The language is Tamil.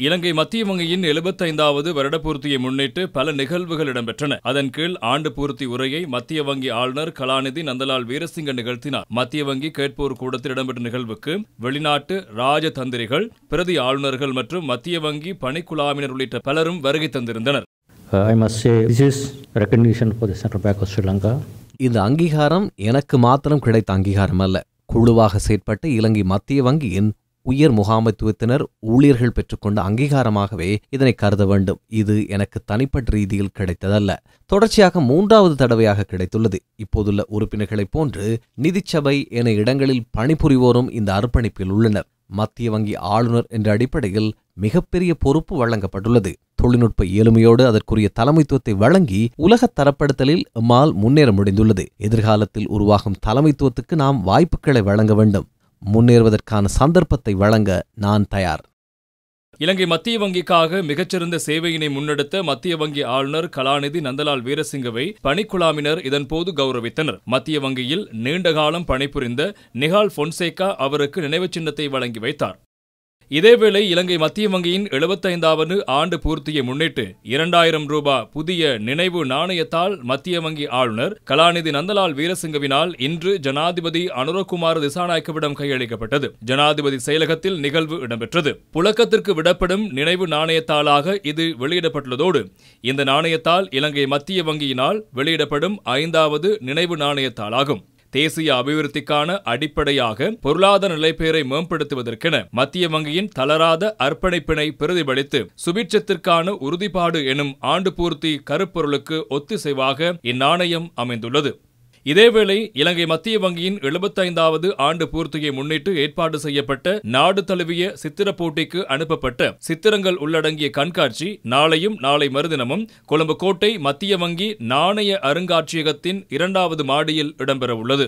இலங்கை மத்திய வங்கியின் 75வது வருடப்பூர்த்தியை முன்னிட்டு பல நிகழ்வுகள் இடம்பெற்றன. அதன் கீழ் ஆண்டு பூர்த்தி உரையை மத்திய வங்கி ஆளுநர் கலாநிதி நந்தலால் வீரசிங்க நிகழ்த்தினார். மத்திய வங்கி கேட்போர் கூடத்தில் இடம்பெற்ற நிகழ்வுக்கு வெளிநாட்டு ராஜதந்திரிகள், பிரதி ஆளுநர்கள் மற்றும் மத்திய வங்கி பணிக்குழாமினர் உள்ளிட்ட பலரும் வருகை தந்திருந்தனர். I must say this is recognition for the Central Bank of Sri Lanka. இந்த அங்கீகாரம் எனக்கு மாத்திரம் கிடைத்த அங்கீகாரம் அல்ல. குழுவாக செயற்பட்ட இலங்கை மத்திய வங்கியின் உயர் முகாமைத்துவத்தினர் ஊழியர்கள் பெற்றுக்கொண்ட அங்கீகாரமாகவே இதனை கருத வேண்டும். இது எனக்கு தனிப்பட்ட ரீதியில் கிடைத்ததல்ல. தொடர்ச்சியாக 3வது தடவையாக கிடைத்துள்ளது. இப்போதுள்ள உறுப்பினர்களைப் போன்று நிதிச்சபை என இடங்களில் பணிபுரிவோரும் இந்த அர்ப்பணிப்பில் உள்ளனர். மத்திய வங்கி ஆளுநர் என்ற அடிப்படையில் மிகப்பெரிய பொறுப்பு வழங்கப்பட்டுள்ளது. தொழில்நுட்ப இயலுமையோடு அதற்குரிய தலைமைத்துவத்தை வழங்கி உலகத் தரப்படுத்தலில் எம்மால் முன்னேற முடிந்துள்ளது. எதிர்காலத்தில் உருவாகும் தலைமைத்துவத்துக்கு நாம் வாய்ப்புகளை வழங்க வேண்டும். முன்னேறுவதற்கான சந்தர்ப்பத்தை வழங்க நான் தயார். இலங்கை மத்திய வங்கிக்காக மிகச்சிறந்த சேவையினை முன்னெடுத்த மத்திய வங்கி ஆளுநர் கலாநிதி நந்தலால் வீரசிங்கவை பணிக்குழாமினர் இதன்போது கௌரவித்தனர். மத்திய வங்கியில் நீண்டகாலம் பணிபுரிந்த நிஹால் பொன்சேகா அவருக்கு நினைவுச் சின்னத்தை வழங்கி வைத்தார். இதேவேளை இலங்கை மத்திய வங்கியின் 75வது ஆண்டு பூர்த்தியை முன்னிட்டு 2000 ரூபாய் புதிய நினைவு நாணயத்தால் மத்திய வங்கி ஆளுநர் கலாநிதி நந்தலால் வீரசிங்கவினால் இன்று ஜனாதிபதி அனுரகுமார திசாநாயக்கவிடம் கையளிக்கப்பட்டது. ஜனாதிபதி செயலகத்தில் நிகழ்வு இடம்பெற்றது. புழக்கத்திற்கு விடப்படும் நினைவு நாணயத்தாளாக இது வெளியிடப்பட்டுள்ளதோடு இந்த நாணயத்தால் இலங்கை மத்திய வங்கியினால் வெளியிடப்படும் 5வது நினைவு நாணயத்தாளாகும். தேசிய அபிவிருத்திக்கான அடிப்படையாக பொருளாதார நிலைப்பேரை மேம்படுத்துவதற்கென மத்திய வங்கியின் தளராத அர்ப்பணிப்பினை பிரதிபலித்து சுபிட்சத்திற்கான உறுதிப்பாடு எனும் ஆண்டு பூர்த்தி கருப்பொருளுக்கு ஒத்திசைவாக இந்நாணயம் அமைந்துள்ளது. இதேவேளை இலங்கை மத்திய வங்கியின் 75வது ஆண்டு பூர்த்தியை முன்னிட்டு ஏற்பாடு செய்யப்பட்ட நாடு தழுவிய சித்திர போட்டிக்கு அனுப்பப்பட்ட சித்திரங்கள் உள்ளடங்கிய கண்காட்சி நாளையும் நாளை மறுதினமும் கொழும்பு கோட்டை மத்திய வங்கி நாணய அருங்காட்சியகத்தின் 2வது மாடியில் இடம்பெறவுள்ளது.